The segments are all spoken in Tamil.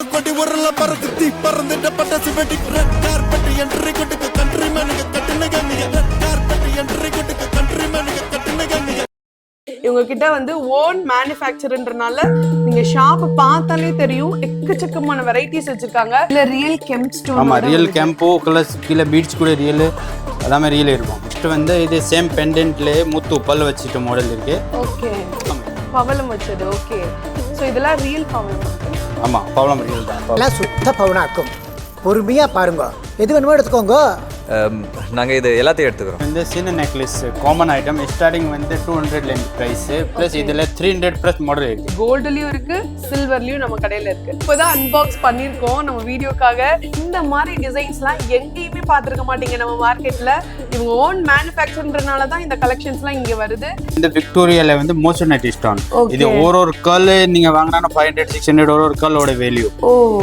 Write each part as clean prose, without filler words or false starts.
கொடி உரல பறக்குத்தி பறந்துட்ட பட்டாசு வெடி ரெட் கார்பெட் என்ட்ரி கொட்டுக்கு கண்ட்ரி மேனுக்கு கட்டுன கண்ணிய ரெட் கார்பெட் என்ட்ரி கொட்டுக்கு கண்ட்ரி மேனுக்கு கட்டுன கண்ணிய இவங்க கிட்ட வந்து ஓன் மேனுஃபேக்சர்ன்றனால நீங்க ஷாப் பார்த்தாலே தெரியும் எக்கச்சக்கமான வெரைட்டிஸ் வச்சிருக்காங்க. இல்ல ரியல் கெம்ப் ஸ்டோன். ஆமா ரியல் கெம்போ கலர்ஸ் கீழ பீட்ஸ் கூட ரியல் எல்லாமே ரியல் இருக்கும். நெக்ஸ்ட் வந்து இது சேம் பெண்டன்ட்லயே முத்து பல்ல வச்சிட்ட மாடல் இருக்கு. ஓகே பவளம் வச்சது. ஓகே சோ இதெல்லாம் ரியல் பவளம். ஆமா பவளம் ரியல் தான். எல்லாம் சுத்த பவுனாக்கும். பொறுமையா பாருங்க, எது வேணுமோ எடுத்துக்கோங்க. நாங்கள் இது எல்லாத்தையும் எடுத்துக்கிறோம். இந்த சின்ன நெக்லஸ் காமன் ஐட்டம் ஸ்டார்டிங் வந்து 200ல இருந்து பிரைஸ் பிளஸ் இதுல 300 பிளஸ் மாடல் இருக்கு. கோல்டுலயும் இருக்கு சில்வர்லயும் நம்ம கடையில இருக்கு. இப்போதான் அன்பாக்ஸ் பண்ணிருக்கோம் நம்ம வீடியோக்காக. இந்த மாதிரி டிசைன்ஸ்லாம் எங்கேயுமே பார்த்திருக்க மாட்டீங்க நம்ம மார்க்கெட்ல. இவங்க ஓன் மேனுஃபேக்சர்ன்றனால தான் இந்த கலெக்ஷன்ஸ்லாம் இங்க வருது. இந்த விக்டோரியால வந்து மோசனைட் ஸ்டோன். இது ஒரு கர்ல் நீங்க வாங்கினா 500 600 ஒரு கர்லோட வேல்யூ.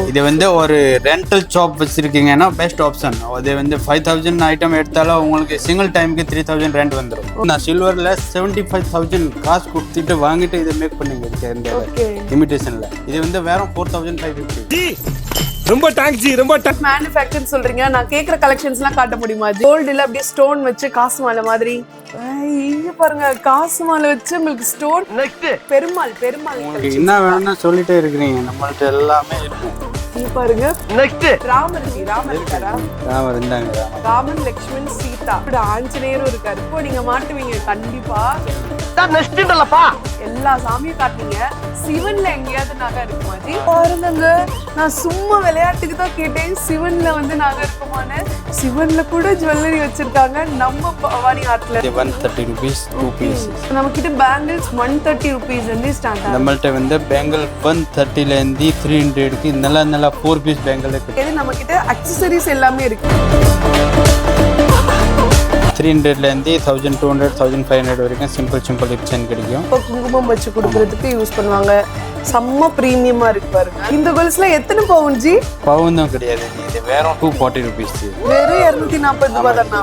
இது வந்து ஒரு ரெண்டல் ஷாப் வச்சிருக்கீங்கன்னா பெஸ்ட் ஆப்ஷன். அது வந்து 5000 ஐட்டம் எடுத்தாலும் உங்களுக்கு சிங்கிள் டைமுக்கு 3000 ரெண்ட் வந்துடும். நான் சில்வர்ல 75,000 காசு கொடுத்துட்டு வாங்கிட்டு இதை மேக் பண்ணிங்க இருக்கேன் இந்த இமிடேஷன்ல. இது வந்து வேற 4550. ரொம்ப தேங்க்ஸ் ஜி, ரொம்ப மேனுஃபேக்சர் சொல்றீங்க. நான் கேக்குற கலெக்ஷன்ஸ்லாம் காட்ட முடியுமா? கோல்டுல அப்படியே ஸ்டோன் வச்சு காசு மாலை மாதிரி. இங்க பாருங்க காசு மாலை வச்சு உங்களுக்கு ஸ்டோன். நெக்ஸ்ட் பெருமாள் உங்களுக்கு என்ன வேணும்னா சொல்லிட்டே இருக்கிறீங்க, நம்மள்ட்ட எல்லாமே இருக்கும். இங்க பாருங்க நெக்ஸ்ட் ராமர் இருக்காரா? ராமர் இருந்தாங்க. ராமன் லக்ஷ்மண் சீதா இப்படி ஆஞ்சநேயரும் இருக்காரு. இப்போ நீங்க மாட்டுவீங்க கண்டிப்பா. எல்லா சாமியும் காட்டுங்க. சிவன்ல எங்கேயாவது நகை இருக்குமா ஜி? பாருங்க நான் சும்மா விளையாட்டுக்கு தான் கேட்டேன் சிவன்ல வந்து நகை இருக்குமான்னு. சிவன்ல கூட ஜுவல்லரி வச்சிருக்காங்க நம்ம பவானி ஆர்ட்ல. 130 rupees 2 pieces. நம்ம கிட்ட பேங்கிள்ஸ் 130 rupees வந்து ஸ்டார்ட் ஆகுது. நம்மள்ட்ட வந்து பேங்கிள் 130 ல இருந்து 300 க்கு நல்ல 4 பீஸ் பேங்கிள் இருக்கு. இது நம்ம கிட்ட அக்சஸரீஸ் எல்லாமே இருக்கு. 300 ல இருந்து 1200 1500 வரைக்கும் சிம்பிள் செயின் கிடைக்கும். இப்போ குங்குமம் வச்சு கொடுக்கறதுக்கு யூஸ் பண்ணுவாங்க. செம்ம பிரீமியமா இருக்கு பாருங்க. இந்த கோல்ஸ்ல எத்தனை பவுன் ஜி? பவுன் தான் கிடையாது, இது வேற 240 rupees. வெறும் 240 ரூபாய் தானா?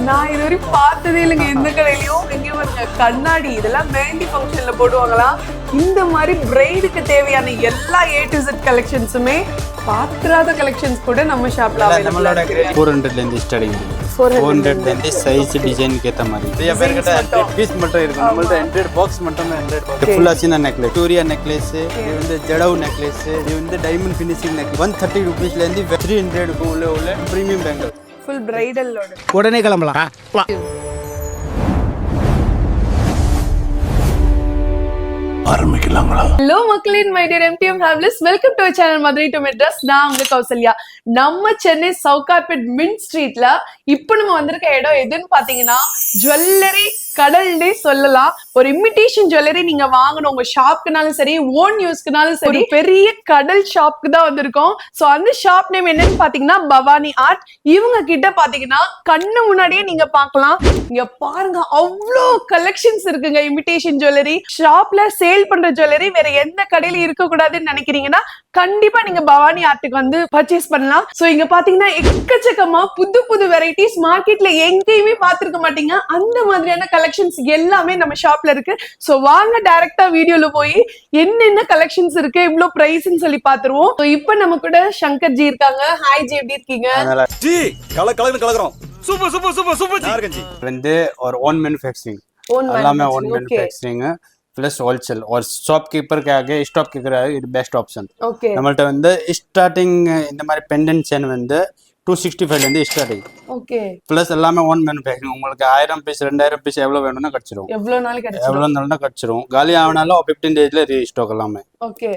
நான் இது வரைக்கும் பார்த்ததே இல்லைங்க எந்த கடையிலயும். இங்க பாருங்க கண்ணாடி, இதெல்லாம் மெஹந்தி ஃபங்க்ஷன்ல போடுவாங்களாம். இந்த மாதிரி பிரைடுக்கு தேவையான எல்லா A to Z கலெக்ஷன்ஸுமே பாத்திராத கலெக்ஷன்ஸ் கூட நம்ம ஷாப்ல நம்மளோட 400 ல இருந்து ஸ்டார்டிங். 400 ல இருந்து சைஸ் டிசைனுக்கு ஏத்த மாதிரி. நிறைய பேர் கிட்ட 100 பீஸ் மட்டும் இருக்கு. நம்மள்ட்ட 100 பாக்ஸ் மட்டுமே 100 பாக்ஸ். ஃபுல்லா சின்ன நெக்லஸ், விக்டோரியா நெக்லஸ், இது வந்து ஜடவு நெக்லஸ், இது வந்து டைமண்ட் ஃபினிஷிங் நெக்லஸ். 130 rupees ல இருந்து 300 க்கு உள்ள பிரீமியம் பேங்கிள். ஃபுல் பிரைடலோட. உடனே கிளம்பலாம். ஆரம்பிக்கலாங்களா? ஹலோ மக்களின் my dear MTM families, welcome to channel Madurai to Madras. நான் உங்க கௌசல்யா. நம்ம சென்னை சவுகார்பேட் மின்ட் ஸ்ட்ரீட்ல இப்போ நம்ம வந்திருக்க இடம் எதுன்னு பாத்தீங்கன்னா ஜுவல்லரி கடல்னே சொல்லலாம். ஒரு இமிடேஷன் ஜுவல்லரி நீங்க வாங்கணும் உங்க ஷாப்க்குனாலும் சரி, ஓன் யூஸ்க்குனாலும் சரி, பெரிய கடல் ஷாப்க்கு தான் வந்திருக்கோம். சோ அந்த ஷாப் நேம் என்னன்னு பாத்தீங்கன்னா பவானி ஆர்ட். இவங்க கிட்ட பாத்தீங்கன்னா கண்ணு முன்னாடியே நீங்க பாக்கலாம். இங்க பாருங்க அவ்வளோ கலெக்ஷன்ஸ் இருக்குங்க இமிடேஷன் ஜுவல்லரி. ஷாப்ல சேல் பண்ற ஜுவல்லரி வேற எந்த கடையில இருக்க கூடாதுன்னு நினைக்கிறீங்கன்னா கண்டிப்பா நீங்க பவானி ஆர்ட்டுக்கு வந்து பர்ச்சேஸ் பண்ணலாம். சோ இங்க பாத்தீங்கன்னா எக்கச்சக்கமா புது வெரைட்டிஸ் மார்க்கெட்ல எங்கேயுமே பாத்துருக்க மாட்டீங்க. அந்த மாதிரியான கலெக்ஷன்ஸ் எல்லாமே நம்ம ஷாப்ல இருக்கு. சோ வாங்க டைரக்டா வீடியோல போய் என்னென்ன கலெக்ஷன்ஸ் இருக்கு, இவ்வளவு பிரைஸ்ன்னு சொல்லி பாத்துருவோம். சோ இப்போ நம்ம கூட சங்கர் ஜி இருக்காங்க. ஹாய் ஜி, எப்படி இருக்கீங்க? ஜி கலக்குறோம். சூப்பர் ஜி. வந்து ஒரு ஓன் மேனுஃபேக்சரிங், எல்லாமே ஓன் மேனுஃபேக்சரிங் प्लस होलसेल और शॉपकीपर के आगे स्टॉक कीपर இது பெஸ்ட் ஆப்ஷன். நம்மள்ட்ட வந்து ஸ்டார்டிங் இந்த மாதிரி பெண்டன்ட் செயின் வந்து 265 ல இருந்து ஸ்டார்டிங். ஓகே பிளஸ் எல்லாமே ஓன் மேனுஃபேக்சரிங். உங்களுக்கு 1000 பீஸ் 2000 பீஸ் எவ்வளவு வேணும்னா கிடைச்சிரும். எவ்வளவு நாள் கிடைச்சிரும். காலி ஆனாலும் 15 டேஸ்ல ரீஸ்டாக் எல்லாமே. ஓகே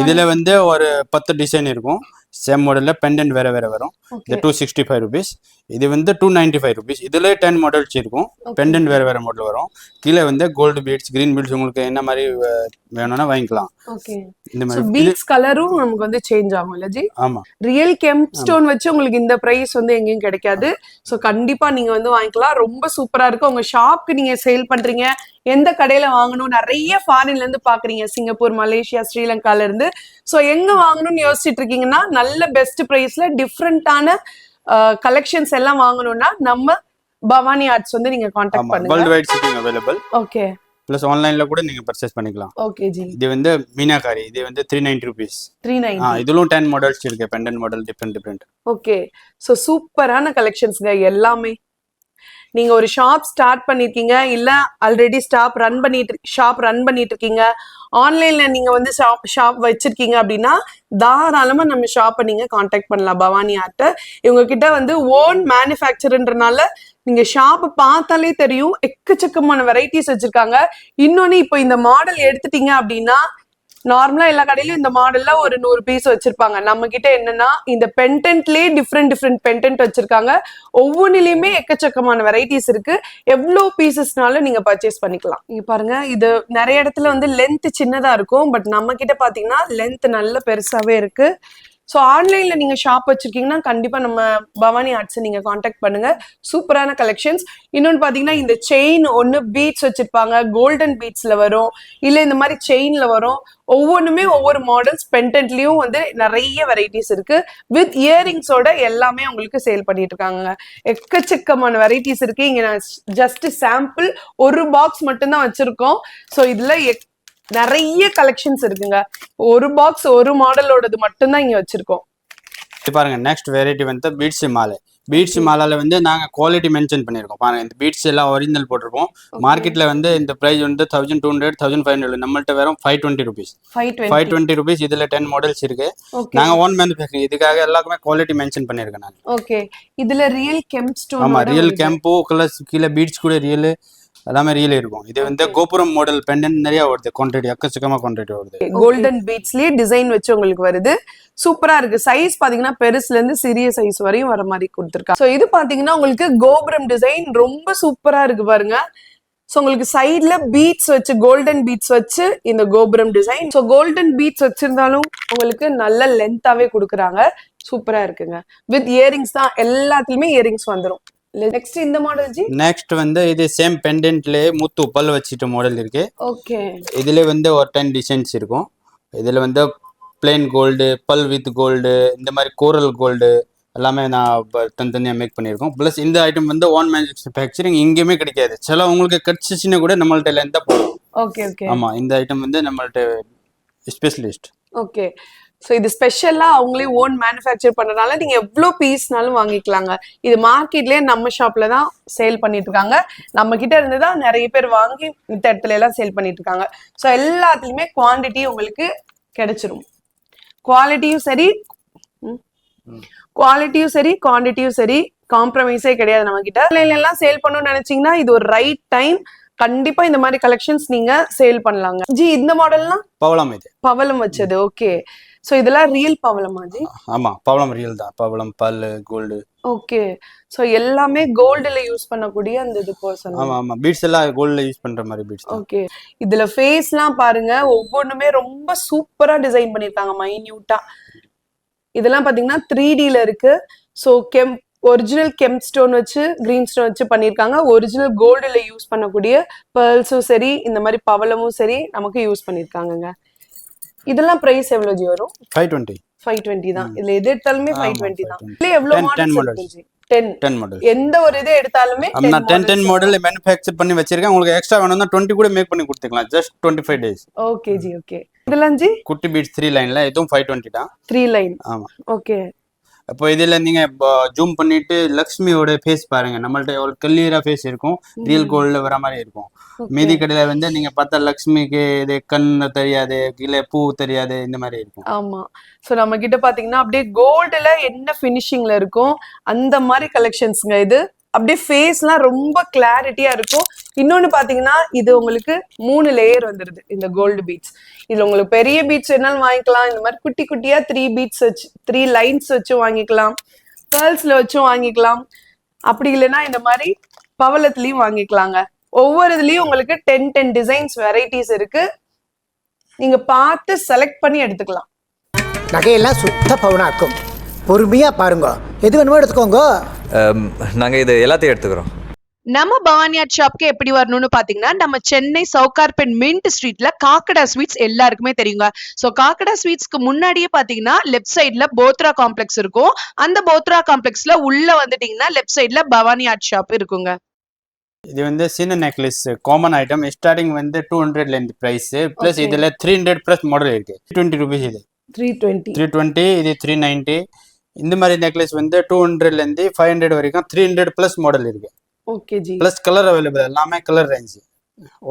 இதுல வந்து ஒரு 10 டிசைன் இருக்கும். சேம் மாடல்ல பெண்டன்ட் வேற வரும். இது 265 rupees. இது வந்து 295 rupees. இதுல 10 மாடல்ஸ் இருக்கும். பெண்டன்ட் வேற மாடல் வரும். கீழே வந்து கோல்டு பீட்ஸ், கிரீன் பீட்ஸ் உங்களுக்கு என்ன மாதிரி வேணும்னா வாங்கிக்கலாம். ஓகே இந்த மாதிரி பீட்ஸ் கலரும் நமக்கு வந்து சேஞ்ச் ஆகும் இல்ல ஜி? ஆமா. ரியல் கெம்ப் ஸ்டோன் வச்சு உங்களுக்கு இந்த பிரைஸ் வந்து எங்கேயும் கிடைக்காது. சோ கண்டிப்பா நீங்க வந்து வாங்கிக்கலாம். ரொம்ப சூப்பரா இருக்கு. உங்க ஷாப்க்கு நீங்க சேல் பண்றீங்க, எந்த கடையில வாங்கணும், நிறைய ஃபாரின்ல இருந்து பாக்குறீங்க, சிங்கப்பூர், மலேசியா, ஸ்ரீலங்கால இருந்து. சோ எங்க வாங்கணும்னு யோசிச்சுட்டு இருக்கீங்கன்னா நல்ல பெஸ்ட் பிரைஸ்ல டிஃப்ரெண்டான கலெக்ஷன்ஸ் எல்லாம் வாங்கணும்னா நம்ம பவானி ஆர்ட்ஸ் வந்து நீங்க கான்டாக்ட் பண்ணுங்க. World wide shipping available. Okay plus ஆன்லைன்ல கூட நீங்க பர்ச்சேஸ் பண்ணிக்கலாம். Okay G. இது வந்து மீனாகாரி, இது வந்து 390 rupees. 390. இதுலும் 10 மாடல்ஸ் இருக்கு, pendant model different. Okay. So சூப்பரான கலெக்ஷன்ஸ்ங்க எல்லாமே. நீங்க ஒரு ஷாப் ஸ்டார்ட் பண்ணிருக்கீங்க, இல்ல ஆல்ரெடி ஷாப் ரன் பண்ணிட்டு இருக்கீங்க, ஆன்லைன்ல நீங்க வந்து ஷாப் வச்சிருக்கீங்க அப்படின்னா தாராளமா நம்ம ஷாப்பை நீங்க காண்டாக்ட் பண்ணலாம். பவானி ஆர்ட் இவங்க கிட்ட வந்து ஓன் மேனுஃபேக்சர்ன்றனால நீங்க ஷாப் பார்த்தாலே தெரியும், எக்கச்சக்கமான வெரைட்டிஸ் வச்சிருக்காங்க. இன்னொன்னு இப்போ இந்த மாடல் எடுத்துட்டீங்க அப்படின்னா நார்மலா எல்லா கடையிலும் இந்த மாடல்ல ஒரு 100 பீஸ் வச்சிருப்பாங்க. நம்ம கிட்ட என்னன்னா இந்த பெண்டன்ட்லயே டிஃப்ரெண்ட் பெண்டன்ட் வச்சிருக்காங்க. ஒவ்வொன்றிலயுமே எக்கச்சக்கமான வெரைட்டிஸ் இருக்கு. எவ்வளவு பீசஸ்னாலும் நீங்க பர்ச்சேஸ் பண்ணிக்கலாம். இங்க பாருங்க, இது நிறைய இடத்துல வந்து லென்த் சின்னதா இருக்கும், பட் நம்ம கிட்ட பாத்தீங்கன்னா லென்த் நல்ல பெருசாவே இருக்கு. ஸோ ஆன்லைன்ல நீங்க ஷாப் வச்சிருக்கீங்கன்னா கண்டிப்பா நம்ம பவானி ஆர்ட்ஸ் நீங்க காண்டாக்ட் பண்ணுங்க. சூப்பரான கலெக்ஷன்ஸ். இன்னொன்னு பாத்தீங்கன்னா இந்த செயின் ஒன்னு பீட்ஸ் வச்சிருப்பாங்க, கோல்டன் பீட்ஸ்ல வரும், இல்ல இந்த மாதிரி செயின்ல வரும். ஒவ்வொன்றுமே ஒவ்வொரு மாடல்ஸ். பெண்டன்ட்லயும் வந்து நிறைய வெரைட்டிஸ் இருக்கு. வித் இயரிங்ஸோட எல்லாமே உங்களுக்கு சேல் பண்ணிட்டு இருக்காங்க. எக்கச்சக்கமான வெரைட்டிஸ் இருக்கு. இங்க நான் ஜஸ்ட் சாம்பிள் ஒரு பாக்ஸ் மட்டும்தான் வச்சிருக்கோம். ஸோ இதுல நிறைய கலெக்ஷன்ஸ் இருக்குங்க. ஒரு பாக்ஸ் ஒரு மாடலோடது மட்டும்தான் இங்க வச்சிருக்கோம். பாருங்க, நெக்ஸ்ட் வெரைட்டி வந்து பீட்ஸ் மாலை. பீட்ஸ் மாலால வந்து நாங்க குவாலிட்டி மென்ஷன் பண்ணிருக்கோம். பாருங்க, இந்த பீட்ஸ் எல்லாம் ஒரிஜினல் போட்டிருப்போம். மார்க்கெட்ல வந்து இந்த பிரைஸ் வந்து 1200 1500, நம்மள்ட்ட வெறும் 520 rupees. 520 rupees. இதுல 10 மாடல்ஸ் இருக்கு. நாங்க ஓன் மேனுஃபேக்சரிங், இதுக்காக எல்லாருக்குமே குவாலிட்டி மென்ஷன் பண்ணிருக்கேன் நான். ஓகே. இதுல ரியல் கெம்ப் ஸ்டோன். ஆமா, ரியல் கெம்போ கலர்ஸ் கீழே பீட்ஸ் கூட ரியல் எல்லாமே ரியல் இருக்கும். இது வந்து கோபுரம் மாடல் பெண்டன்ட் நிறைய வருது, குவான்டிட்டி எக்கச்சக்கமா குவான்டிட்டி வருது. கோல்டன் பீட்ஸ்லயே டிசைன் வச்சு உங்களுக்கு வருது. சூப்பரா இருக்கு. சைஸ் பாத்தீங்கன்னா பெருசுல இருந்து சிறிய சைஸ் வரையும் வர மாதிரி கொடுத்துருக்காங்க. சோ இது பாத்தீங்கன்னா உங்களுக்கு கோபுரம் டிசைன் ரொம்ப சூப்பரா இருக்கு பாருங்க. சோ உங்களுக்கு சைட்ல பீட்ஸ் வச்சு, கோல்டன் பீட்ஸ் வச்சு இந்த கோபுரம் டிசைன். சோ கோல்டன் பீட்ஸ் வச்சிருந்தாலும் உங்களுக்கு நல்ல லென்த்தாவே கொடுக்குறாங்க. சூப்பரா இருக்குங்க. வித் இயரிங்ஸ் தான், எல்லாத்துலயுமே இயரிங்ஸ் வந்துடும். நெக்ஸ்ட் இந்த மாடல் ஜி. நெக்ஸ்ட் வந்து இது சேம் பெண்டன்ட்லயே முத்து பல் வச்சிட்ட மாடல் இருக்கு. ஓகே. இதுல வந்து ஒரு 10 டிசைன்ஸ் இருக்கும். இதுல வந்து பிளெயின் கோல்டு, பல் வித் கோல்டு, இந்த மாதிரி கோரல் கோல்டு எல்லாமே நான் தனித்தனியாக மேக் பண்ணியிருக்கோம். ப்ளஸ் இந்த ஐட்டம் வந்து ஓன் மேனுஃபேக்சரிங் எங்கேயுமே கிடைக்காது. சில உங்களுக்கு கிடைச்சிச்சுன்னா கூட நம்மள்ட்ட இருந்தா போதும். Okay okay. ஆமா, இந்த ஐட்டம் வந்து நம்மள்ட்ட ஸ்பெஷலிஸ்ட். ஓகே. ஸோ இது ஸ்பெஷலா அவங்களே ஓன் மேனுஃபேக்சர் பண்றதுனால நீங்க எவ்வளோ பீஸ்னாலும் வாங்கிக்கலாங்க. இது மார்க்கெட்லயே நம்ம ஷாப்ல தான் சேல் பண்ணிட்டு இருக்காங்க. நம்ம கிட்ட இருந்து தான் நிறைய பேர் வாங்கி இந்த இடத்துல எல்லாம் சேல் பண்ணிட்டு இருக்காங்க. ஸோ எல்லாத்துலயுமே குவான்டிட்டி உங்களுக்கு கிடைச்சிரும். குவாலிட்டியும் சரி, குவான்டிட்டியும் சரி, காம்ப்ரமைஸே கிடையாது நம்ம கிட்ட. ஆன்லைன்ல எல்லாம் சேல் பண்ணணும்னு நினைச்சீங்கன்னா இது ஒரு ரைட் டைம். கண்டிப்பா இந்த மாதிரி கலெக்ஷன்ஸ் நீங்க சேல் பண்ணலாங்க. ஜி இந்த மாடல்லாம் பவளம், இது பவளம் வச்சது. ஓகே. சோ இதெல்லாம் ரியல் பவளமா ஜி? ஆமா, பவளம் ரியல் தான். பவளம், பல், கோல்டு. ஓகே. சோ எல்லாமே கோல்டுல யூஸ் பண்ணக்கூடிய அந்த இது பர்சன். ஆமா ஆமா, பீட்ஸ் எல்லாம் கோல்ட்ல யூஸ் பண்ற மாதிரி பீட்ஸ். ஓகே. இதுல ஃபேஸ்லாம் பாருங்க, ஒவ்வொன்றுமே ரொம்ப சூப்பரா டிசைன் பண்ணிருக்காங்க, மைன்யூட்டா. இதெல்லாம் பாத்தீங்கன்னா 3Dல இருக்கு. சோ ஒரிஜினல் கெம்ப் ஸ்டோன் வச்சு, கிரீன் ஸ்டோன் வச்சு பண்ணிருக்காங்க. ஒரிஜினல் கோல்டுல யூஸ் பண்ணக்கூடிய பேர்ல்ஸும் சரி, இந்த மாதிரி பவளமும் சரி நமக்கு யூஸ் பண்ணிருக்காங்க. இதெல்லாம் பிரைஸ் எவ்வளவு ஜி வரும்? 520 தான். இதுல எது எடுத்தாலுமே 520 தான். இதுல எவ்வளவு மாடல்ஸ் இருக்கு? 10 மாடல். எந்த ஒரு இது எடுத்தாலுமே நான் 10 மாடல் மேனுஃபேக்சர் பண்ணி வச்சிருக்கேன். உங்களுக்கு எக்ஸ்ட்ரா வேணும்னா 20 கூட மேக் பண்ணி கொடுத்துக்கலாம். Just 25 days. Okay G. Okay. இதெல்லாம் ஜி குட்டி பீட்ஸ் 3 லைன்ல, இதுவும் 520 தான். 3 லைன். ஆமா. ஓகே. அப்போ இதுல நீங்க ஜூம் பண்ணிட்டு லக்ஷ்மியோட ஃபேஸ் பாருங்க. நம்மள்ட்ட எவ்வளவு கிளியரா ஃபேஸ் இருக்கும், ரியல் கோல்ட்ல வர மாதிரி இருக்கும். மீதி கடையில வந்து நீங்க பார்த்தா லக்ஷ்மிக்கு இது கண்ணு தெரியாது, கீழே பூ தெரியாது, இந்த மாதிரி இருக்கும். ஆமா. சோ நம்ம கிட்ட பாத்தீங்கன்னா அப்படியே கோல்டுல என்ன ஃபினிஷிங்ல இருக்கும் அந்த மாதிரி கலெக்ஷன்ஸ்ங்க. இது அப்படியே ஃபேஸ்லாம் ரொம்ப கிளாரிட்டியா இருக்கும். இன்னொன்னு பாத்தீங்கன்னா இது உங்களுக்கு 3 லேயர் வந்துருது இந்த கோல்டு பீட்ஸ். இதுல உங்களுக்கு பெரிய பீட்ஸ் என்னாலும் வாங்கிக்கலாம். இந்த மாதிரி குட்டி குட்டியா 3 பீட்ஸ் வச்சு, 3 லைன்ஸ் வச்சு வாங்கிக்கலாம். பேர்ல்ஸ்ல வச்சும் வாங்கிக்கலாம். அப்படி இல்லைன்னா இந்த மாதிரி பவளத்துலயும் வாங்கிக்கலாங்க. ஒவ்வொரு இதுலயும் உங்களுக்கு 10 டிசைன்ஸ் வெரைட்டிஸ் இருக்கு. நீங்க பார்த்து செலக்ட் பண்ணி எடுத்துக்கலாம். நகையெல்லாம் சுத்த பவுனாக்கும். பொறுமையா பாருங்க, எது வேணுமோ எடுத்துக்கோங்க. நாங்க இது எல்லாத்தையும் எடுத்துக்கிறோம். நம்ம பவானி ஆர்ட் ஷாப்க்கு எப்படி வரணும்னு பாத்தீங்கன்னா, நம்ம சென்னை சவுகார்பேட் மின்ட் ஸ்ட்ரீட்ல காக்கடா ஸ்வீட்ஸ் எல்லாருக்குமே தெரியுங்க. சோ காக்கடா ஸ்வீட்ஸ்க்கு முன்னாடியே பாத்தீங்கன்னா லெஃப்ட் சைட்ல போத்ரா காம்ப்ளெக்ஸ் இருக்கும். அந்த போத்ரா காம்ப்ளெக்ஸ்ல உள்ள வந்துட்டீங்கன்னா லெஃப்ட் சைட்ல பவானி ஆர்ட் ஷாப் இருக்குங்க. இது வந்து சின்ன நெக்லஸ் காமன் ஐட்டம் ஸ்டார்டிங் வந்து 200ல இருந்து பிரைஸ் பிளஸ் இதுல 300 பிளஸ் மாடல் இருக்கு. 20 ரூபீஸ் இது 320 இது 390. இந்த மாதிரி நெக்லஸ் வந்து 200ல இருந்து 500 வரைக்கும் 300 பிளஸ் மாடல் இருக்கு. Okay G. Plus colour available எல்லாமே கலர் ரேஞ்ச்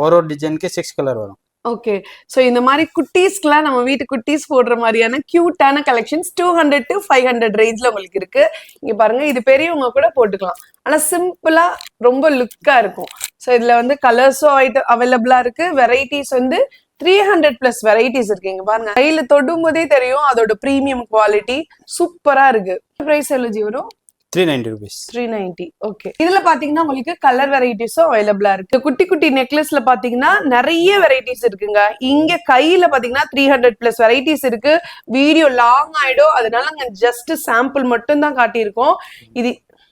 ஒரு டிசைனுக்கு 6 கலர் வரும். ஓகே, சோ இந்த மாதிரி குட்டீஸ்க்குலாம் நம்ம வீட்டு குட்டீஸ் போடுற மாதிரியான கியூட்டான கலெக்ஷன்ஸ் 200 to 500 ரேஞ்ச்ல உங்களுக்கு இருக்கு. இங்க பாருங்க, இது பெரியவங்க கூட போட்டுக்கலாம். ஆனா சிம்பிளா ரொம்ப லுக்கா இருக்கும். சோ இதுல வந்து கலர்ஸும் அவைலபிளா இருக்கு. வெரைட்டிஸ் வந்து 300 பிளஸ் வெரைட்டிஸ் இருக்கு. இங்க பாருங்க, கையில தொடும் போதே தெரியும் அதோட பிரீமியம் குவாலிட்டி சூப்பரா இருக்கு. பிரைஸ் எவ்வளவு ஜி வரும்? 390 rupees. 390. ஓகே, இதுல பாத்தீங்கன்னா உங்களுக்கு கலர் வெரைட்டிஸும் அவைலபிளா இருக்கு. குட்டி குட்டி நெக்லஸ்ல பாத்தீங்கன்னா நிறைய வெரைட்டிஸ் இருக்குங்க. இங்க கையில பாத்தீங்கன்னா 300 பிளஸ் வெரைட்டிஸ் இருக்கு. வீடியோ லாங் ஆயிடும், அதனால ஜஸ்ட் சாம்பிள் மட்டும் தான் காட்டியிருக்கோம். இது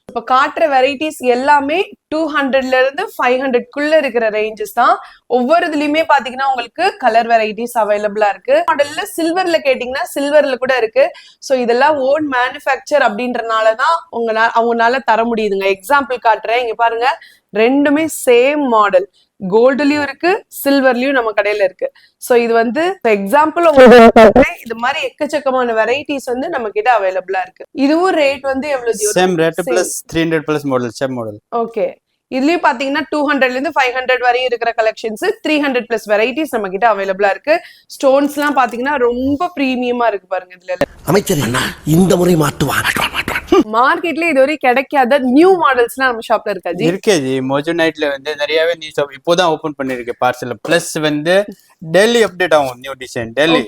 இப்ப காட்டுற வெரைட்டிஸ் எல்லாமே 200ல இருந்து 500க்குள்ள இருக்கிற ரேஞ்சஸ் தான். ஒவ்வொரு இதுலயுமே பாத்தீங்கன்னா உங்களுக்கு கலர் வெரைட்டிஸ் அவைலபிளா இருக்கு. மாடல்ல சில்வர்ல கேட்டீங்கன்னா சில்வர்ல கூட இருக்கு. சோ இதெல்லாம் ஓன் மேனுஃபேக்சர் அப்படின்றனாலதான் அவங்களால தர முடியுதுங்க. எக்ஸாம்பிள் காட்டுறேன், இங்க பாருங்க, ரெண்டுமே சேம் மாடல். கோல்டுலயும் இருக்கு, சில்வர்லயும் நம்ம கடையில இருக்கு. சோ இது வந்து எக்ஸாம்பிள் இது மாதிரி எக்கச்சக்கமான வெரைட்டிஸ் வந்து நம்ம கிட்ட அவைலபிளா இருக்கு. இதுவும் ரேட் வந்து எவ்வளவு? Same rate plus 300 plus model same model. Okay, இதுலயும் பாத்தீங்கன்னா 200ல இருந்து 500 வரையும் இருக்கிற கலெக்ஷன்ஸ் 300 பிளஸ் வெரைட்டிஸ் நம்ம கிட்ட அவைலபிளா இருக்கு. ஸ்டோன்ஸ் எல்லாம் பாத்தீங்கன்னா ரொம்ப பிரீமியமா இருக்கு பாருங்க. இதுல அமைச்சர் இந்த முறை மாட்டுவான். மார்க்கெட்ல இதுவரை கிடைக்காத நியூ மாடல்ஸ் நம்ம ஷாப்ல இருக்காது. இருக்கே ஜி, மோஜோ நைட்ல வந்து நிறையவே நியூ ஷாப் இப்போதான் ஓபன் பண்ணிருக்கு பார்சல். பிளஸ் வந்து டெய்லி அப்டேட் ஆகும் new design. Daily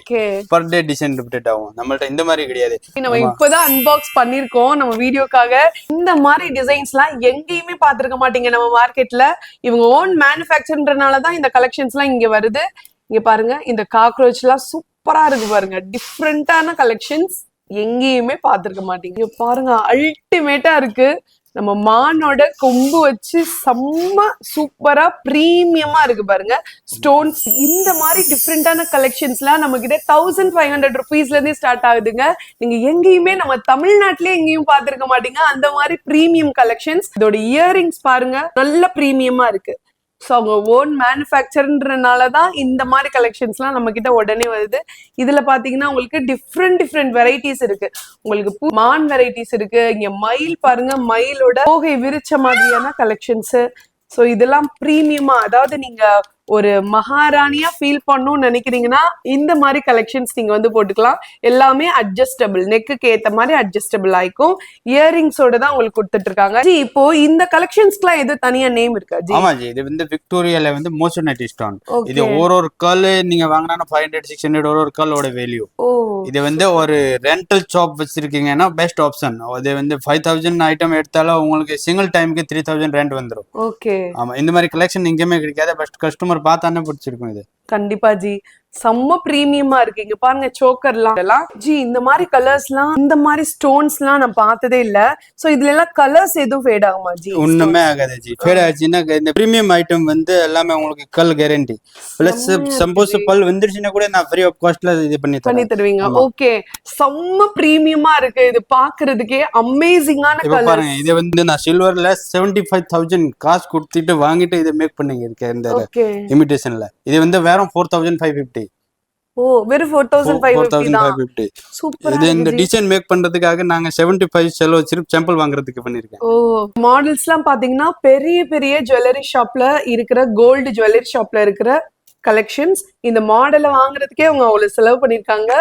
per day design update ஆகும். நம்மள்ட்ட இந்த மாதிரி கிடையாது. நம்ம இப்பதான் அன்பாக்ஸ் பண்ணிருக்கோம் நம்ம வீடியோக்காக. இந்த மாதிரி டிசைன்ஸ் எல்லாம் எங்கேயுமே பாத்துருக்க மாட்டீங்க நம்ம மார்க்கெட்ல. இவங்க ஓன் மேனுஃபேக்சர்ன்றனாலதான் இந்த கலெக்ஷன்ஸ் எல்லாம் இங்க வருது. இங்க பாருங்க, இந்த காக்ரோச் எல்லாம் சூப்பரா இருக்கு பாருங்க. டிஃப்ரெண்டான கலெக்ஷன்ஸ் எங்கேயுமே பாத்துருக்க மாட்டீங்க. பாருங்க, அல்டிமேட்டா இருக்கு. நம்ம மானோட கொம்பு வச்சு செம்ம சூப்பரா பிரீமியமா இருக்கு பாருங்க. ஸ்டோன்ஸ் இந்த மாதிரி டிஃப்ரெண்டான கலெக்ஷன்ஸ்லாம் நம்ம கிட்ட 1500 ருபீஸ்ல இருந்தே ஸ்டார்ட் ஆகுதுங்க. நீங்க எங்கேயுமே நம்ம தமிழ்நாட்டிலே எங்கேயும் பாத்துருக்க மாட்டீங்க அந்த மாதிரி பிரீமியம் கலெக்ஷன்ஸ். இதோட இயரிங்ஸ் பாருங்க, நல்ல பிரீமியமா இருக்கு. ஸோ அவங்க ஓன் மேனுஃபேக்சர்ன்றனாலதான் இந்த மாதிரி கலெக்ஷன்ஸ்லாம் நம்ம கிட்ட உடனே வருது. இதுல பாத்தீங்கன்னா உங்களுக்கு டிஃப்ரெண்ட் வெரைட்டிஸ் இருக்கு. உங்களுக்கு மான் வெரைட்டிஸ் இருக்கு. இங்க மயில் பாருங்க, மயிலோட போகை விரிச்ச மாதிரியான கலெக்ஷன்ஸ். ஸோ இதெல்லாம் பிரீமியமா, அதாவது நீங்க ஒரு மகாராணியா ஃபீல் பண்ணணும்னு நினைக்கிறீங்கன்னா இந்த மாதிரி கலெக்ஷன்ஸ் நீங்க வந்து போட்டுக்கலாம். எல்லாமே அட்ஜஸ்டபிள், நெக்குக்கு ஏத்த மாதிரி அட்ஜஸ்டபிள் ஆயிக்கும். இயரிங்ஸோட தான் உங்களுக்கு கொடுத்துட்டு இருக்காங்க. இப்போ இந்த கலெக்ஷன்ஸ்க்குலாம் எது தனியா நேம் இருக்கா ஜி? ஆமா ஜி, இது வந்து விக்டோரியால வந்து மோசோனைட் ஸ்டோன். இது ஒரு கல் நீங்க வாங்கினா 500 600 ஒரு கல்லோட வேல்யூ. இது வந்து ஒரு ரெண்டல் ஷாப் வச்சிருக்கீங்கன்னா பெஸ்ட் ஆப்ஷன். இது வந்து 5000 ஐட்டம் எடுத்தாலும் உங்களுக்கு சிங்கிள் டைமுக்கு 3000 ரெண்ட் வந்துடும். ஓகே, ஆமா, இந்த மாதிரி கலெக்ஷன் எங்கேயுமே கிடைக்காது. பெஸ்ட் கஸ்டமர் பார்த்தானே பிடிச்சிருக்கும் இது. கண்டிப்பா ஜி, செம்ம பிரீமியமா இருக்கு. இங்க பாருங்க, சோக்கர்லாம் ஜி, இந்த மாதிரி கலர்ஸ்லாம், இந்த மாதிரி ஸ்டோன்ஸ்லாம் நான் பார்த்ததே இல்ல. சோ இதுல எல்லாம் கலர்ஸ் எதுவும் ஃபேட் ஆகுமா ஜி? ஒண்ணுமே ஆகாது ஜி. ஃபேட் ஆச்சுன்னா இந்த பிரீமியம் ஐட்டம் வந்து எல்லாமே உங்களுக்கு கல் கேரண்டி. பிளஸ் சப்போஸ் பல் வந்துருச்சுன்னா கூட நான் ஃப்ரீ ஆஃப் காஸ்ட்ல இது பண்ணி தருவீங்க. ஓகே, செம்ம பிரீமியமா இருக்கு. இது பாக்குறதுக்கே அமேசிங்கான கலர் பாருங்க. இது வந்து நான் சில்வர்ல 75,000 காசு கொடுத்துட்டு வாங்கிட்டு இதை மேக் பண்ணி இருக்கேன் இந்த இமிடேஷன்ல. இது வந்து வெறும் 4550. ஓ, வெறும் 4550. சூப்பர். இது இந்த டிசைன் மேக் பண்றதுக்காக நாங்க 75 செலவு சிர்ப் சாம்பிள் வாங்குறதுக்கு பண்ணிருக்கேன். ஓ, மாடல்ஸ்லாம் பாத்தீங்கன்னா பெரிய பெரிய ஜுவல்லரி ஷாப்ல இருக்கிற, கோல்டு ஜுவல்லரி ஷாப்ல இருக்கிற கலெக்ஷன்ஸ். இந்த மாடலை வாங்குறதுக்கே அவங்க அவ்வளவு செலவு பண்ணிருக்காங்க.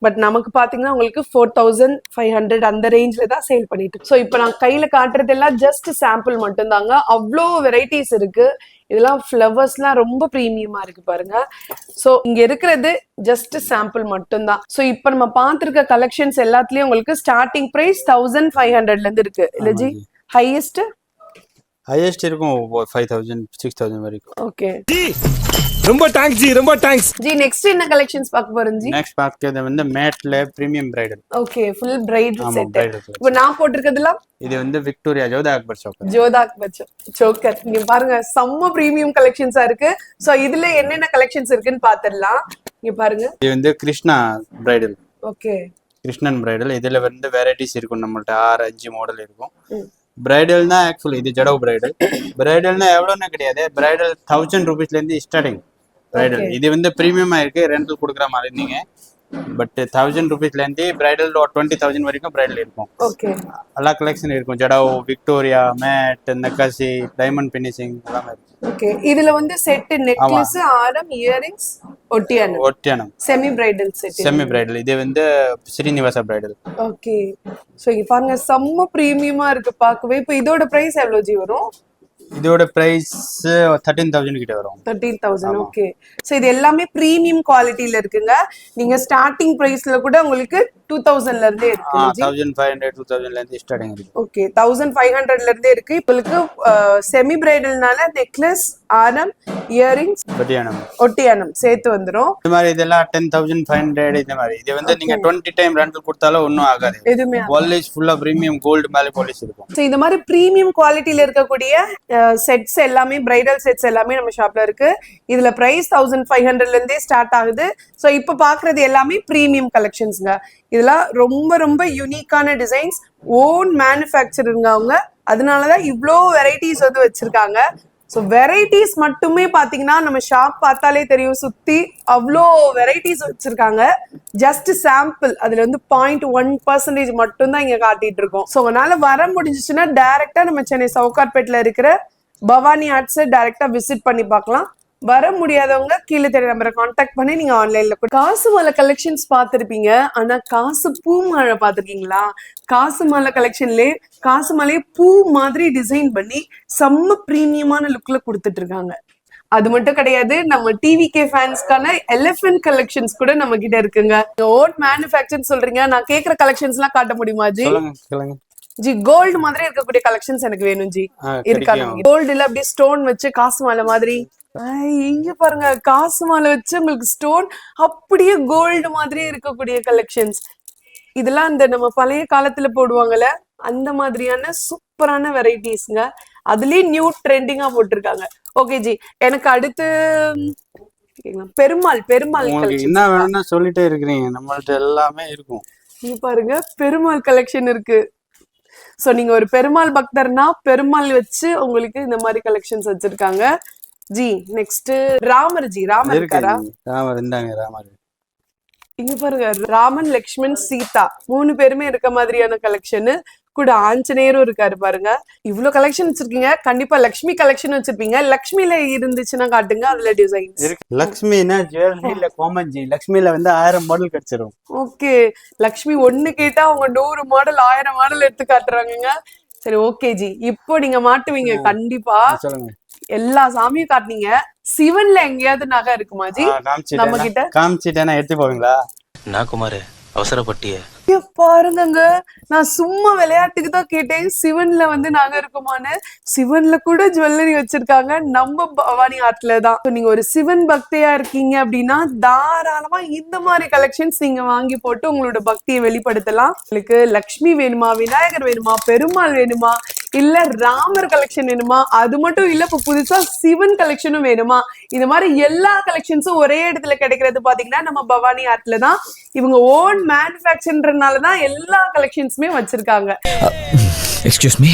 பட் நமக்கு பாத்தீங்கன்னா உங்களுக்கு 4500 அந்த ரேஞ்ச்ல தான் சேல் பண்ணிட்டு. ஸோ இப்போ நான் கையில காட்டுறது எல்லாம் ஜஸ்ட் சாம்பிள் மட்டும் தாங்க. அவ்வளோ வெரைட்டிஸ் இருக்கு. இதெல்லாம் ஃப்ளவர்ஸ்லாம் ரொம்ப பிரீமியமா இருக்கு பாருங்க. ஸோ இங்க இருக்கிறது ஜஸ்ட் சாம்பிள் மட்டும் தான். ஸோ இப்போ நம்ம பார்த்துருக்க கலெக்ஷன்ஸ் எல்லாத்துலயும் உங்களுக்கு ஸ்டார்டிங் பிரைஸ் 1500ல இருந்து இருக்கு இல்ல ஜி? ஹையஸ்ட் இருக்கும் 5000 6000 வரைக்கும். ஓகே, ரொம்ப தேங்க்ஸ் ஜி, ரொம்ப தேங்க்ஸ் ஜி. நெக்ஸ்ட் என்ன கலெக்ஷன்ஸ் பார்க்க போறோம் ஜி? நெக்ஸ்ட் பார்க்கிறது வந்து மேட்ல premium bridal. Okay, full bridal set. இப்போ நான் போட்டுருக்கிறதுலாம் இது வந்து விக்டோரியா ஜோதா அக்பர் சோக்கர். இங்க பாருங்க, செம்ம பிரீமியம் கலெக்ஷன்ஸா இருக்கு. சோ இதுல என்னென்ன கலெக்ஷன்ஸ் இருக்குன்னு பாத்துடலாம். இங்க பாருங்க, இது வந்து Krishna bridal. Okay, Krishnan bridal. இதுல வந்து வெரைட்டிஸ் இருக்கும். நம்மள்ட்ட 6 5 மாடல் இருக்கும். பிரைடல்னா ஆக்சுவலி இது ஜடவு பிரைடல். பிரைடல்னா எவ்வளோன்னு கிடையாது, பிரைடல் 1000 rupeesலேருந்து ஸ்டார்டிங் பிரைடல். இது வந்து ப்ரீமியமாக இருக்குது, ரெண்டல் கொடுக்குற மாதிரி இருந்தீங்க. பட் 1000 rupeesலேருந்து பிரைடல் 20,000 வரைக்கும் பிரைடல் இருக்கும். ஓகே, எல்லா கலெக்ஷன் இருக்கும். Jadau, Victoria, matte, nakshi, diamond finishing எல்லாமே இருக்கும். ஓகே. இதுல வந்து செட் நெக்லஸ், ஆரம், இயரிங்ஸ், ஒட்டியானம் semi bridal set. Semi bridal இது வந்து ஸ்ரீனிவாசா பிரைடல். ஓகே. சோ இங்க பாருங்க, செம்ம பிரீமியமா இருக்கு பார்க்கவே. இப்போ இதோட பிரைஸ் எவ்வளவு ஜி வரும்? இதோட பிரைஸ் 13,000 கிட்ட வரும். 13,000. ஓகே. சோ இது எல்லாமே பிரீமியம் குவாலிட்டில இருக்குங்க. நீங்க ஸ்டார்டிங் பிரைஸ்ல கூட உங்களுக்கு 2,000ல இருந்தே இருக்கு. 1,500 2,000ல இருந்து ஸ்டார்டிங் இருக்கு. ஓகே, 1,500ல இருந்தே இருக்கு. உங்களுக்கு செமி பிரைடல்னால நெக்லஸ், ஆரம், இயரிங்ஸ், ஒட்டியானம் சேர்த்து வந்துரும். இந்த மாதிரி இதெல்லாம் 10,500 இந்த மாதிரி. இது வந்து நீங்க 20 டைம் ரெண்டல் கொடுத்தாலும் ஒன்றும் ஆகாது. எதுவுமே பாலிஷ் ஃபுல்லா பிரீமியம் கோல்டு மேலே பாலிஷ் இருக்கும். ஸோ இந்த மாதிரி பிரீமியம் குவாலிட்டியில இருக்கக்கூடிய செட்ஸ் எல்லாமே, பிரைடல் செட்ஸ் எல்லாமே நம்ம ஷாப்ல இருக்கு. இதுல பிரைஸ் 1,500ல இருந்தே ஸ்டார்ட் ஆகுது. ஸோ இப்போ பாக்குறது எல்லாமே பிரீமியம் கலெக்ஷன்ஸ்ங்க. இதெல்லாம் ரொம்ப ரொம்ப யூனிக்கான டிசைன்ஸ், ஓன் மேனுஃபேக்சருங்க அவங்க. அதனாலதான் இவ்வளோ வெரைட்டிஸ் வந்து வச்சிருக்காங்க. ஸோ வெரைட்டிஸ் மட்டுமே பாத்தீங்கன்னா நம்ம ஷாப் பார்த்தாலே தெரியும், சுத்தி அவ்வளோ வெரைட்டிஸ் வச்சிருக்காங்க. ஜஸ்ட் சாம்பிள், அதுல வந்து 0.1% மட்டும் தான் இங்க காட்டிட்டு இருக்கோம். ஸோ அதனால வர முடிஞ்சிச்சுன்னா டைரக்டா நம்ம சென்னை சவுகார்பேட்ல இருக்கிற பவானி ஆர்ட்ஸை டைரக்டா விசிட் பண்ணி பார்க்கலாம். வர முடியாதவங்க கீழே தெரிய நம்பரை கான்டாக்ட் பண்ணி நீங்க ஆன்லைன்ல காசு மாலை கலெக்ஷன்ஸ் பார்த்திருப்பீங்க. ஆனா காசு பூ மாலை பார்த்திருக்கீங்களா? காசு மாலை கலெக்ஷன்லயே காசு மாலையே பூ மாதிரி டிசைன் பண்ணி செம்ம பிரீமியமான லுக்ல கொடுத்துட்டு இருக்காங்க. அது மட்டும் கிடையாது, நம்ம டிவிகே ஃபேன்ஸ்க்கான எலிஃபென்ட் கலெக்ஷன்ஸ் கூட நம்ம கிட்ட இருக்குங்க. ஓன் மேனுஃபேக்சர் சொல்றீங்க, நான் கேக்குற கலெக்ஷன்ஸ் எல்லாம் காட்ட முடியுமா ஜி? ஜி கோல்டு மாதிரி இருக்கக்கூடிய கலெக்ஷன்ஸ் எனக்கு வேணும் ஜி. இருக்காங்க கோல்டுல அப்படியே ஸ்டோன் வச்சு காசு மாலை மாதிரி. இங்க பாருங்க, காசு மாலை வச்சு உங்களுக்கு ஸ்டோன் அப்படியே கோல்டு மாதிரி இருக்கக்கூடிய கலெக்ஷன்ஸ். இதெல்லாம் அந்த நம்ம பழைய காலத்துல போடுவாங்கல்ல, அந்த மாதிரியான சூப்பரான வெரைட்டிஸ்ங்க. அதுலயே நியூ ட்ரெண்டிங்கா போட்டிருக்காங்க. ஓகே ஜி, எனக்கு அடுத்து பெருமாள் என்ன வேணும்னா சொல்லிட்டே இருக்கிறீங்க, நம்மள்ட்ட எல்லாமே இருக்கும். இங்க பாருங்க, பெருமாள் கலெக்ஷன் இருக்கு. சோ நீங்க ஒரு பெருமாள் பக்தர்னா பெருமாள் வச்சு உங்களுக்கு இந்த மாதிரி கலெக்ஷன்ஸ் வச்சிருக்காங்க. G next Ramar. G Ramar இருக்காரா? ராமர் இந்தாங்க. ராமர் இங்க பாருங்க, ராமன், லக்ஷ்மண், சீதா 3 பேருமே இருக்க மாதிரியான கலெக்ஷன். கூட ஆஞ்சநேயரும் இருக்காரு பாருங்க. இவ்வளவு கலெக்ஷன் வச்சிருக்கீங்க. கண்டிப்பா லக்ஷ்மி கலெக்ஷன் வச்சிருப்பீங்க. லக்ஷ்மில இருந்துச்சுன்னா காட்டுங்க, அதுல டிசைன்ஸ். லக்ஷ்மினா ஜுவல்லரியில காமன் ஜி. லக்ஷ்மில வந்து 1000 மாடல் கிடைச்சிரும். ஓகே, லக்ஷ்மி ஒண்ணு கேட்டா அவங்க 100 மாடல் 1000 மாடல் எடுத்து காட்டுறாங்க. சரி ஓகே ஜி, இப்போ நீங்க மாட்டுவீங்க கண்டிப்பா. சொல்லுங்க. எல்லா சாமியும் காட்டுனீங்க. சிவன்ல எங்கேயாவது நகை இருக்குமா ஜி நம்ம கிட்ட? காமிச்சிட்டேனா எடுத்து போவீங்களா? நான் குமார் அவசரப்பட்டிய பாருங்க, நான் சும்மா விளையாட்டுக்கு தான் கேட்டேன், சிவன்ல வந்து நகை இருக்குமான்னு. சிவன்ல கூட ஜுவல்லரி வச்சிருக்காங்க நம்ம பவானி ஆர்ட்ல தான். நீங்க ஒரு சிவன் பக்தியா இருக்கீங்க அப்படின்னா தாராளமா இந்த மாதிரி கலெக்ஷன்ஸ் நீங்க வாங்கி போட்டு உங்களோட பக்தியை வெளிப்படுத்தலாம். உங்களுக்கு லக்ஷ்மி வேணுமா, விநாயகர் வேணுமா, பெருமாள் வேணுமா, இல்ல ராமர் கலெக்ஷன் வேணுமா, அது மட்டும் இல்ல இப்ப புதுசா சிவன் கலெக்ஷனும் வேணுமா, இந்த மாதிரி எல்லா கலெக்ஷன்ஸும் ஒரே இடத்துல கிடைக்கிறது பாத்தீங்கன்னா நம்ம பவானி ஆர்ட்ல தான். இவங்க ஓன் மேனுஃபேக்சர்ன்றனாலதான் எல்லா கலெக்ஷன்ஸுமே வச்சிருக்காங்க. எக்ஸ்கியூஸ் மீ,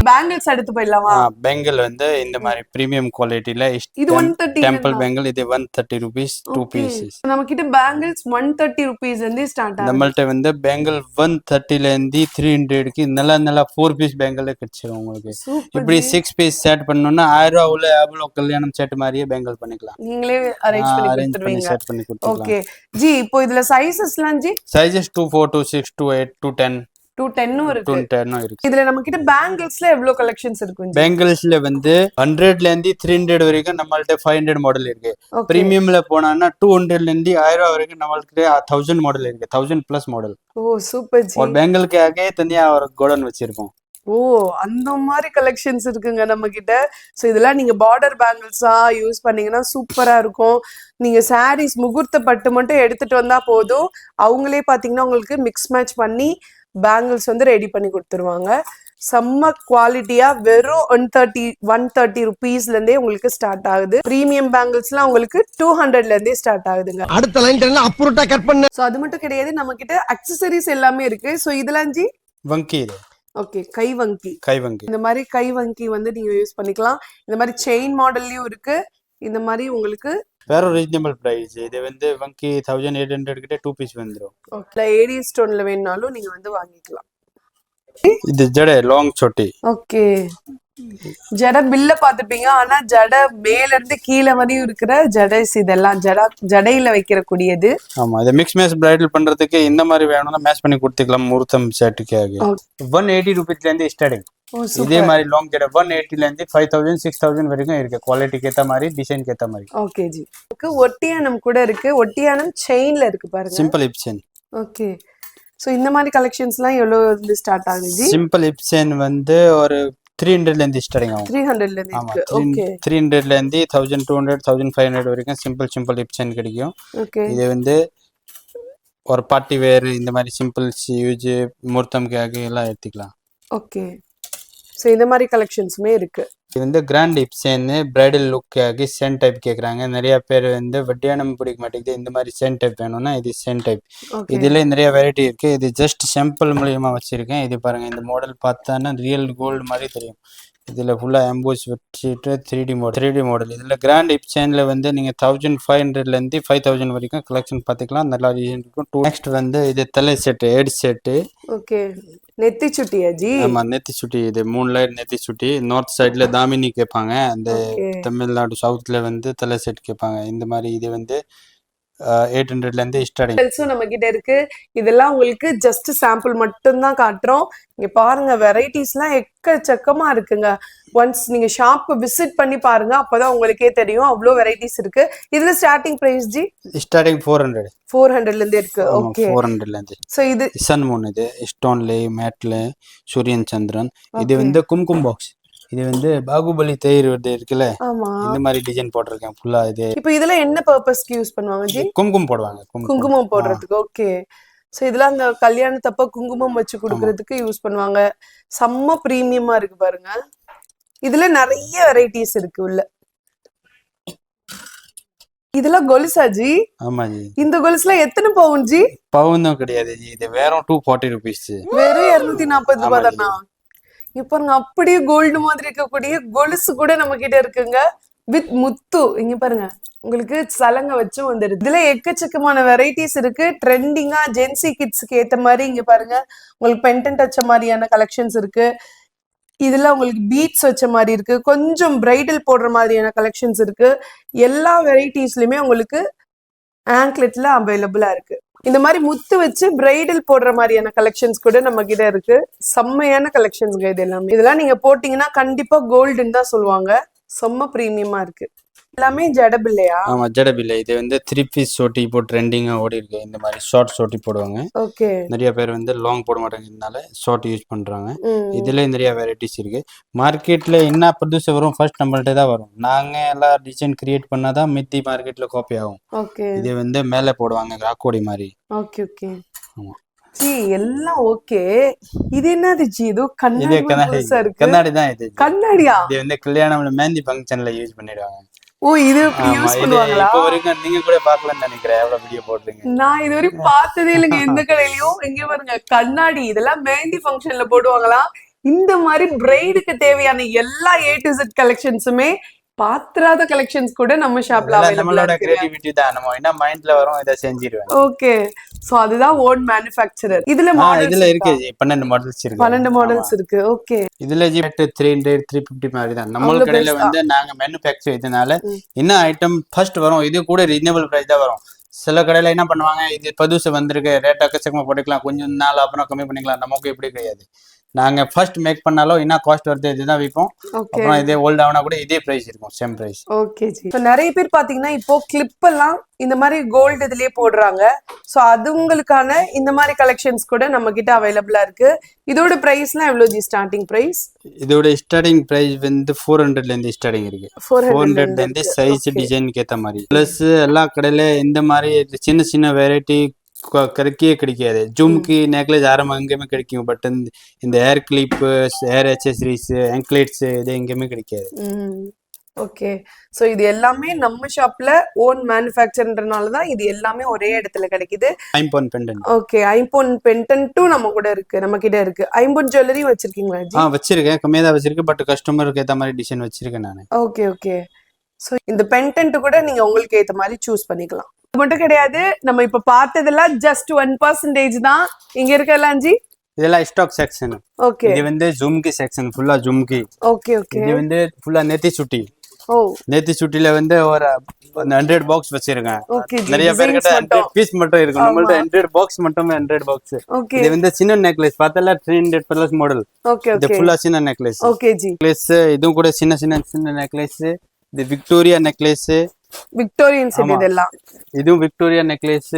பேங்கிள்ஸ் எடுத்து போயிடலாமா? பெங்கல் வந்து இந்த மாதிரி பிரீமியம் குவாலிட்டில இது 130 டெம்பிள் பெங்கல். இது 130 rupees 2 pieces. நம்ம கிட்ட பேங்கிள்ஸ் 130 rupees இருந்து ஸ்டார்ட் ஆகுது. நம்மள்ட்ட வந்து பெங்கல் 130ல இருந்து 300க்கு நல்ல 4 பீஸ் பெங்கல் கிடைச்சிரும் உங்களுக்கு. இப்படி 6 பீஸ் செட் பண்ணனும்னா 1000 உள்ள எவ்வளவு கல்யாணம் செட் மாதிரியே பெங்கல் பண்ணிக்கலாம். நீங்களே அரேஞ்ச் பண்ணி செட் பண்ணி கொடுத்துடலாம். ஓகே ஜி, இப்போ இதுல சைஸஸ்லாம் ஜி? சைஸஸ் 24 26 28 210 210 இருக்கு. இதுல நம்ம கிட்ட பேங்கிள்ஸ்ல எவ்வளவு கலெக்ஷன்ஸ் இருக்கு? பேங்கிள்ஸ்ல வந்து 100ல இருந்து 300 வரைக்கும் நம்மள்ட்ட 500 மாடல் இருக்கு. பிரீமியம்ல போனான்னா 200ல இருந்து 1000 வரைக்கும் நம்மள்ட்ட 1000 மாடல் இருக்கு. 1000 பிளஸ் மாடல். ஓ சூப்பர் ஜி. ஒரு பேங்கிள்க்கு ஆகே தனியா ஒரு கோடன் வச்சிருக்கோம். ஓ அந்த மாதிரி கலெக்ஷன்ஸ் இருக்குங்க நம்ம கிட்ட. ஸோ இதெல்லாம் நீங்க பார்டர் பேங்கிள்ஸா யூஸ் பண்ணீங்கன்னா சூப்பரா இருக்கும். நீங்க சாரீஸ் முகூர்த்த பட்டு மட்டும் எடுத்துட்டு வந்தா போதும், அவங்களே பாத்தீங்கன்னா உங்களுக்கு மிக்ஸ் மேட்ச் பண்ணி பேங்கிள்ஸ் வந்து ரெடி பண்ணி கொடுத்துருவாங்க. செம்ம குவாலிட்டியா வெறும் 130 ருபீஸ்ல இருந்தே உங்களுக்கு ஸ்டார்ட் ஆகுது. பிரீமியம் பேங்கிள்ஸ்லாம் உங்களுக்கு 200ல இருந்தே ஸ்டார்ட் ஆகுதுங்க. அடுத்த லைன் அப்புறட்டா கட் பண்ண. சோ அது மட்டும் கிடையாது, நம்ம கிட்ட அக்சசரிஸ் எல்லாமே இருக்கு. சோ இதெல்லாம் ஜி வங்கி இது. ஓகே, கைவங்கி. கைவங்கி. இந்த மாதிரி கைவங்கி வந்து நீங்க யூஸ் பண்ணிக்கலாம். இந்த மாதிரி செயின் மாடல்லயும் இருக்கு. இந்த மாதிரி உங்களுக்கு வேற ரீசனபிள் பிரைஸ். இது வந்து வங்கி 1800 கிட்ட 2 பீஸ் வந்துரும். ஓகே, ஏடி ஸ்டோன்ல வேணும்னாலும் நீங்க வந்து வாங்கிக்கலாம். இது ஜடை லாங் சோட்டி. ஓகே, ஜடை பில்ல பாத்துப்பீங்க. ஆனா ஜடை மேல இருந்து கீழே வரையும் இருக்கிற ஜடைஸ் இதெல்லாம் ஜடையில வைக்கிற கூடியது. ஆமா, இது மிக்ஸ் மேட்ச் பிரைடல் பண்றதுக்கு இந்த மாதிரி வேணும்னா மேட்ச் பண்ணி கொடுத்துக்கலாம். முகூர்த்தம் செட்டுக்கு ஆகி 180 ருபீஸ்ல இருந்து ஸ்டார்டிங். இதே மாதிரி லாங் ஜடை 180ல இருந்து 5000 6000 வரைக்கும் இருக்கு. குவாலிட்டிக்கு ஏத்த மாதிரி, டிசைனுக்கு ஏத்த மாதிரி. Okay G. ஒட்டியானம் கூட இருக்கு. ஒட்டியானம் செயின்ல இருக்கு பாருங்க. Simple hip chain. Okay, so இந்த மாதிரி கலெக்ஷன்ஸ்லாம் எவ்வளவு இருந்து ஸ்டார்ட் ஆகுது ஜி? சிம்பிள் ஹிப் செயின் வந்து ஒரு 300ல இருந்து ஸ்டார்டிங் ஆகும். 300ல இருந்து இருக்கு. ஓகே, 300ல இருந்து 1200 1500 வரைக்கும் சிம்பிள் ஹிப் செயின் கிடைக்கும். ஓகே, இது வந்து ஒரு பார்ட்டி வேர் இந்த மாதிரி சிம்பிள் யூஸ் முகூர்த்தம்காக எல்லாம் எடுத்துக்கலாம். ஓகே, சோ இந்த மாதிரி கலெக்ஷன்ஸுமே இருக்கு. இது வந்து கிராண்ட் ஹிப் செயின் பிரைடல் லுக்காக சென் டைப் கேட்குறாங்க. நிறைய பேர் வந்து வட்டியானம் பிடிக்க மாட்டேங்குது, இந்த மாதிரி சென் டைப் வேணும்னா இது சென் டைப். இதுல நிறைய வெரைட்டி இருக்கு. இது ஜஸ்ட் சாம்பிள் மூலியமா வச்சிருக்கேன். இது பாருங்க, இந்த மாடல் பார்த்தானா ரியல் கோல்டு மாதிரி தெரியும். இதுல ஃபுல்லா எம்போஸ் வச்சுட்டு 3D மாடல். இதுல கிராண்ட் ஹிப் செயின்ல வந்து நீங்க 1500ல இருந்து 5000 வரைக்கும் கலெக்ஷன் பார்த்துக்கலாம். நல்லா டிசைன் இருக்கும். நெக்ஸ்ட் வந்து இது தலை செட்டு, ஹெட் செட்டு. ஓகே, நெத்தி சுட்டியா ஜி? ஆமா, நெத்தி சுட்டி. இது 3 லேயர் நெத்தி சுட்டி. நார்த் சைட்ல தாமினி கேட்பாங்க, அந்த தமிழ்நாடு சவுத்ல வந்து தலை செட் கேட்பாங்க. இந்த மாதிரி இது வந்து 800ல இருந்து ஸ்டார்டிங். நம்ம கிட்ட இருக்கு. இதெல்லாம் உங்களுக்கு ஜஸ்ட் சாம்பிள் மட்டும் தான் காட்டுறோம். இங்க பாருங்க, வெரைட்டிஸ்லாம் எக்கச்சக்கமா இருக்குங்க. ஒன்ஸ் நீங்க ஷாப் விசிட் பண்ணி பாருங்க, அப்பதான் உங்களுக்கே தெரியும். அவ்வளோ வெரைட்டிஸ் இருக்கு. இதுல ஸ்டார்டிங் பிரைஸ் ஜி? ஸ்டார்டிங் 400ல இருந்து இருக்கு. ஓகே, 400ல இருந்து. சோ இது சன் மூன், இது ஸ்டோன்ல மேட்ல சூரியன் சந்திரன். இது வந்து கும்கும் பாக்ஸ். இது வந்து பாகுபலி தேர் இருக்குல்ல, இந்த மாதிரி டிசைன் போட்டிருக்கேன் ஃபுல்லா. இது இப்போ இதுல என்ன பர்பஸ்க்கு யூஸ் பண்ணுவாங்க ஜி? கும்கும் போடுவாங்க. குங்குமம் போடுறதுக்கு. ஓகே, சோ இதெல்லாம் அந்த கல்யாணத்தப்ப குங்குமம் வச்சு கொடுக்கறதுக்கு யூஸ் பண்ணுவாங்க. செம்ம பிரீமியமா இருக்கு பாருங்க. இதுல நிறைய வெரைட்டிஸ் இருக்கு உள்ள. இதெல்லாம் கொலுசா ஜி? ஆமா ஜி. இந்த கொலுசுல எத்தனை பவுன் ஜி? பவுனும் கிடையாது ஜி, இது வெறும் 240 ருபீஸ். வெறும் 240 ரூபாய் தானா? இப்ப அப்படியே கோல்டு மாதிரி இருக்கக்கூடிய கொலுசு கூட நம்ம கிட்ட இருக்குங்க, வித் முத்து. இங்க பாருங்க, உங்களுக்கு சலங்க வச்சு வந்துடுது. இதுல எக்கச்சக்கமான வெரைட்டிஸ் இருக்கு. ட்ரெண்டிங்கா ஜென்சி கிட்ஸ்க்கு ஏத்த மாதிரி இங்க பாருங்க, உங்களுக்கு பெண்டன்ட் வச்ச மாதிரியான கலெக்ஷன்ஸ் இருக்கு. இதுல உங்களுக்கு பீட்ஸ் வச்ச மாதிரி இருக்கு. கொஞ்சம் பிரைடல் போடுற மாதிரியான கலெக்ஷன்ஸ் இருக்கு. எல்லா வெரைட்டிஸ்லயுமே உங்களுக்கு ஆங்க்லெட்ல அவைலபிளா இருக்கு. இந்த மாதிரி முத்து வச்சு பிரைடல் போடுற மாதிரியான கலெக்ஷன்ஸ் கூட நம்ம கிட்ட இருக்கு. செம்மையான கலெக்ஷன்ஸ்ங்க இது எல்லாமே. இதெல்லாம் நீங்க போட்டீங்கன்னா கண்டிப்பா கோல்டுன்னு தான் சொல்லுவாங்க. செம்ம பிரீமியமா இருக்கு. எல்லாமே ஜடபில்லையா? ஆமா, ஜடபில்லை. இது வந்து 3 பீஸ் சோட்டி இப்போ ட்ரெண்டிங்கா ஓடி இருக்கு. இந்த மாதிரி ஷார்ட் சோட்டி போடுவாங்க. ஓகே, நிறைய பேர் வந்து லாங் போட மாட்டாங்கனால ஷார்ட் யூஸ் பண்றாங்க. இதுல நிறைய வெரைட்டிஸ் இருக்கு. மார்க்கெட்ல என்ன புதுசு வரும் ஃபர்ஸ்ட் நம்மள்ட்ட தான் வரும். நாங்க எல்லாம் டிசைன் கிரியேட் பண்ணாதான் மித்தி மார்க்கெட்ல காப்பி ஆகும். ஓகே, இது வந்து மேல போடுவாங்க ராக்கோடி மாதிரி. ஓகே, ஓகே ஜி, எல்லாம் ஓகே. இது என்னது ஜி? இது கண்ணாடி இருக்கு. கண்ணாடி தான் இது. கண்ணாடியா? இது வந்து கல்யாணம்ல மெஹந்தி ஃபங்க்ஷன்ல யூஸ் பண்ணிடுவாங்க. ஓ, இது இப்படி யூஸ் பண்ணுவாங்களா? இப்போ வரைக்கும் நீங்க கூட பார்க்கலன்னு நினைக்கிறேன். எவ்வளவு வீடியோ போடுறீங்க. நான் இது வரைக்கும் பார்த்ததே இல்லைங்க எந்த கடையிலயும். இங்க பாருங்க, கண்ணாடி. இதெல்லாம் மெஹந்தி ஃபங்க்ஷன்ல போடுவாங்களா? இந்த மாதிரி பிரைடுக்கு தேவையான எல்லா A to Z கலெக்ஷன்ஸுமே, பாத்திராத கலெக்ஷன்ஸ் கூட நம்ம ஷாப்ல நம்மளோட கிரியேட்டிவிட்டி தான். நம்ம என்ன மைண்ட்ல வரும் இத செஞ்சிடுவேன். ஓகே, சோ அதுதான் ஓன் மேனுஃபேக்சரர். இதுல இருக்கு 12 மாடல்ஸ் இருக்கு. 12 மாடல்ஸ் இருக்கு. ஓகே, இதுல ஜி 300 350 மாதிரி தான். நம்ம கடையில வந்து நாங்க மேனுஃபேக்சர் இதனால என்ன ஐட்டம் ஃபர்ஸ்ட் வரும், இது கூட ரீசனபிள் பிரைஸ் தான் வரும். சில கடையில என்ன பண்ணுவாங்க, இது புதுசு வந்திருக்கு ரேட் அக்கச்சக்கமா போட்டுக்கலாம், கொஞ்சம் நாள் அப்புறம் கம்மி பண்ணிக்கலாம். நமக்கு இப்படி கிடையாது. நாங்க ஃபர்ஸ்ட் மேக் பண்ணாலும் என்ன காஸ்ட் வருது இதுதான் விற்போம். அப்புறம் இதே ஓல்ட் ஆனா கூட இதே பிரைஸ் இருக்கும், சேம் பிரைஸ். Okay G. இப்போ நிறைய பேர் பாத்தீங்கன்னா இப்போ கிளிப் எல்லாம் இந்த மாதிரி கோல்டு இதுலயே போடுறாங்க. சோ அதுங்களுக்கான இந்த மாதிரி கலெக்ஷன்ஸ் கூட நம்ம கிட்ட அவைலபிளா இருக்கு. இதோட பிரைஸ்லாம் எவ்வளவு ஜி ஸ்டார்டிங் பிரைஸ்? இதோட ஸ்டார்டிங் பிரைஸ் வந்து 400ல இருந்து ஸ்டார்டிங் இருக்கு. 400ல இருந்து சைஸ் டிசைனுக்கு ஏத்த மாதிரி. பிளஸ் எல்லா கடையில இந்த மாதிரி சின்ன சின்ன வெரைட்டி கிடைக்கவே கிடைக்காது. ஜும்கி நெக்லஸ் ஆரம்பம் எங்கேயுமே கிடைக்கும், பட் இந்த hair clip, hair accessories, anklets இது எங்கேயுமே கிடைக்காது. ஓகே. சோ இது எல்லாமே நம்ம ஷாப்ல ஓன் மேனுஃபேக்சர்ன்றனால தான் இது எல்லாமே ஒரே இடத்துல கிடைக்குது. ஐம்பொன் பெண்டன்ட். ஓகே. ஐம்பொன் பெண்டன்ட்டும் நம்ம கூட இருக்கு, நம்ம கிட்ட இருக்கு. ஐம்பொன் ஜுவல்லரி வச்சிருக்கீங்களா ஜி? வச்சிருக்கேன், கம்மியா தான் வச்சிருக்கேன், பட் கஸ்டமருக்கு ஏத்த மாதிரி டிசைன் வச்சிருக்கேன் நான். Okay okay. சோ இந்த பெண்டன்ட் கூட நீங்க உங்களுக்கு ஏத்த மாதிரி சூஸ் பண்ணிக்கலாம். இது மட்டும் கிடையாது, நம்ம இப்ப பார்த்ததெல்லாம் ஜஸ்ட் 1% தான். இங்க இருக்கலாம் ஜி, இதெல்லாம் ஸ்டாக் செக்ஷன். ஓகே. இது வந்து ஜும்கி செக்ஷன், ஃபுல்லா ஜும்கி. Okay okay. இது வந்து ஃபுல்லா நேத்தி சுட்டி. ஓ, நேத்தி சுட்டில வந்து ஒரு 100 பாக்ஸ் வச்சிருக்கேன். ஓகே. நிறைய பேர் கிட்ட 100 பீஸ் மட்டும் இருக்கு, நம்மள்ட்ட 100 பாக்ஸ் மட்டுமே 100 பாக்ஸ். ஓகே. இது வந்து சின்ன நெக்லஸ் பார்த்தல 300 பிளஸ் மாடல். ஓகே இது ஓகே. ஃபுல்லா சின்ன நெக்லஸ். Okay G. நெக்லஸ் இதுவும் கூட சின்ன சின்ன சின்ன நெக்லஸ். இது விக்டோரியா நெக்லஸ், விக்டோரியன் செட் இதெல்லாம். இதுவும் விக்டோரியா நெக்லஸ்.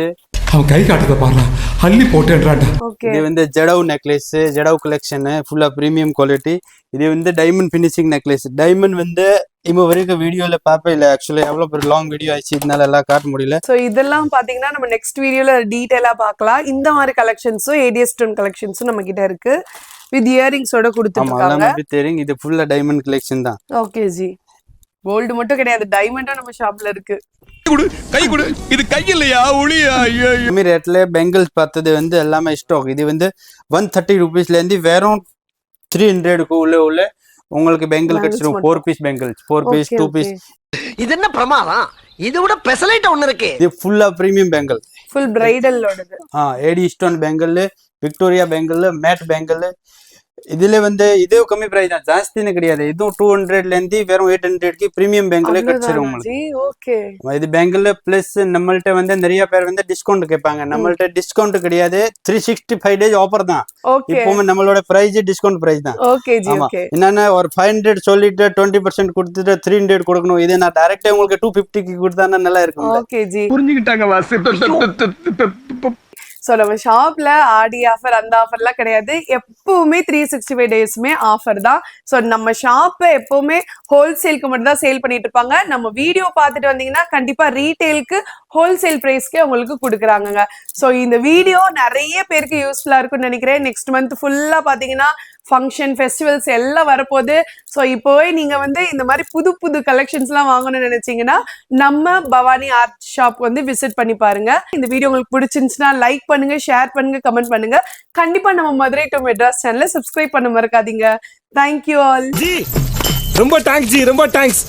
அவன் கை காட்டுறத பாரு, அள்ளி போட்டேன்றான்டா. ஓகே. இது வந்து ஜடவ் நெக்லஸ், ஜடவ் கலெக்ஷன், ஃபுல்லா பிரீமியம் குவாலிட்டி. இது வந்து டைமண்ட் ஃபினிஷிங் நெக்லஸ். டைமண்ட் வந்து இப்போ வரைக்கும் வீடியோல பாப்பே இல்ல, ஆக்சுவலி எவ்வளவு ஒரு லாங் வீடியோ ஆயிடுச்சு, இதனால எல்லாம் காட்ட முடியல. சோ இதெல்லாம் பாத்தீங்கன்னா நம்ம நெக்ஸ்ட் வீடியோல டீடைலா பார்க்கலாம். இந்த மாதிரி கலெக்ஷன்ஸும் ஏடிஎஸ் ஸ்டோன் கலெக்ஷன்ஸும் நம்ம கிட்ட இருக்கு, வித் இயரிங்ஸோட கொடுத்துருக்காங்க. தெரியும், இது ஃபுல்லா டைமண்ட் கலெக்ஷன் தான். Okay G. கோல்டு மட்டும் கிடையாது, டைமண்டும் நம்ம ஷாப்ல இருக்கு. கை கொடு, இது கை இல்லையா ஒளியா? கம்மி ரேட்ல பெங்கல்ஸ் பார்த்தது வந்து எல்லாமே ஸ்டாக். இது வந்து 130 ருபீஸ்ல இருந்து வெறும் 300க்கு உள்ள உங்களுக்கு பெங்கல் கிடைச்சிரும். 4 பீஸ் பெங்கல்ஸ், 4 பீஸ், 2 பீஸ். இது என்ன பிரமாதம்? இது விட பெசலைட் ஒண்ணு இருக்கு. இது ஃபுல்லா பிரீமியம் பெங்கல், ஃபுல் பிரைடலோடது. AD stone bangle, Victoria bangle, matte bangle. இதுல வந்து இது கம்மி பிரைஸ் தான், ஜாஸ்தின்னு கிடையாது. இதுவும் 200ல இருந்து வெறும் 800க்கு பிரீமியம் பெங்கலே கிடைச்சிரும் உங்களுக்கு. ஓகே. இது பெங்கல் பிளஸ் நம்மள்ட்ட வந்து நிறைய பேர் வந்து டிஸ்கவுண்ட் கேட்பாங்க. நம்மள்ட்ட டிஸ்கவுண்ட் கிடையாது, 365 டேஸ் ஆஃபர் தான். ஓகே. இப்போ நம்மளோட பிரைஸ் டிஸ்கவுண்ட் பிரைஸ் தான். Okay G. ஓகே. என்னன்னா ஒரு 500 சொல்லிட்டு 20% கொடுத்துட்டு 300 கொடுக்கணும். இது நான் டைரக்டா உங்களுக்கு 250க்கு கொடுத்தானா நல்லா இருக்கும். Okay G. புரிஞ்சுக்கிட்டாங்க வாசி. ஸோ நம்ம ஷாப்ல ஆடி ஆஃபர் அந்த ஆஃபர்லாம் கிடையாது, எப்பவுமே 365 டேஸுமே ஆஃபர் தான். ஸோ நம்ம ஷாப்பை எப்பவுமே ஹோல்சேலுக்கு மட்டும் தான் சேல் பண்ணிட்டு இருப்பாங்க. நம்ம வீடியோ பார்த்துட்டு வந்தீங்கன்னா கண்டிப்பா ரீட்டைலுக்கு ஹோல்சேல் ப்ரைஸ்க்கே உங்களுக்கு கொடுக்குறாங்க. ஸோ இந்த வீடியோ நிறைய பேருக்கு யூஸ்ஃபுல்லா இருக்கும்னு நினைக்கிறேன். நெக்ஸ்ட் மந்த் ஃபுல்லா பாத்தீங்கன்னா ஃபங்க்ஷன், ஃபெஸ்டிவல்ஸ் எல்லாம் வரப்போகுது. ஸோ இப்போவே நீங்க வந்து இந்த மாதிரி புது புது கலெக்ஷன்ஸ்லாம் வாங்கணும்னு நினைச்சீங்கன்னா நம்ம பவானி ஆர்ட் ஷாப் வந்து விசிட் பண்ணி பாருங்க. இந்த வீடியோ உங்களுக்கு பிடிச்சிருந்துச்சுன்னா லைக் பண்ணுங்க, ஷேர் பண்ணுங்க, கமெண்ட் பண்ணுங்க. கண்டிப்பா நம்ம மதுரை டு மெட்ராஸ் சேனலை சப்ஸ்கிரைப் பண்ண மறக்காதீங்க. Thank you all. ரொம்ப தேங்க்ஸ் ஜி, ரொம்ப தேங்க்ஸ்.